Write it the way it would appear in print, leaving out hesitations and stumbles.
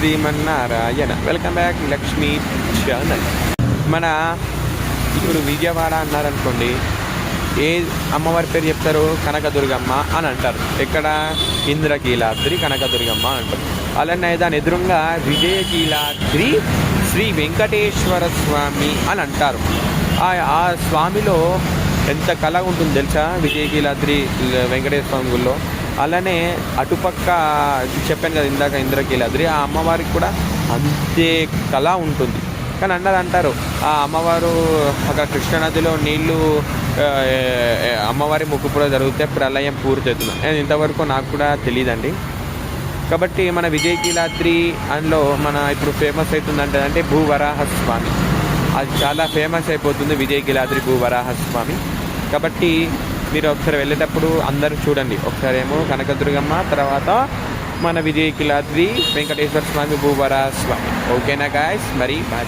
Srimannarayana. Welcome back Lakshmi channel. మన ఇప్పుడు విజయవాడ అన్నారనుకోండి, ఏ అమ్మవారి పేరు చెప్తారు? కనకదుర్గమ్మ అని అంటారు. ఎక్కడ? ఇంద్రకీలాద్రి కనకదుర్గమ్మ అని అంటారు. అలానే దాని ఎదురుగా విజయకీలాద్రి శ్రీ వెంకటేశ్వర స్వామి అని అంటారు. ఆ స్వామిలో ఎంత కళ ఉంటుంది తెలుసా? విజయకీలాద్రి వెంకటేశ్వర స్వామి గుళ్ళో. అలానే అటుపక్క చెప్పాను కదా ఇందాక ఇంద్రకీలాద్రి, ఆ అమ్మవారికి కూడా అంతే కళ ఉంటుంది. కానీ అంటారు ఆ అమ్మవారు అక్కడ కృష్ణానదిలో నీళ్లు అమ్మవారి ముక్కుపులో జరిగితే ప్రళయం పూర్తవుతుంది. ఇంతవరకు నాకు కూడా తెలియదండి. కాబట్టి మన విజయకీలాద్రి అందులో మన ఇప్పుడు ఫేమస్ అవుతుంది అంటే భూవరాహస్వామి. అది చాలా ఫేమస్ అయిపోతుంది, విజయకీలాద్రి భూవరాహస్వామి. కాబట్టి మీరు ఒకసారి వెళ్ళేటప్పుడు అందరూ చూడండి. ఒకసారి ఏమో కనకదుర్గమ్మ, తర్వాత మన విజయకీలాద్రి వెంకటేశ్వర స్వామి భూవరాహస్వామి. ఓకేనా గాయస్? మరి బాయ్.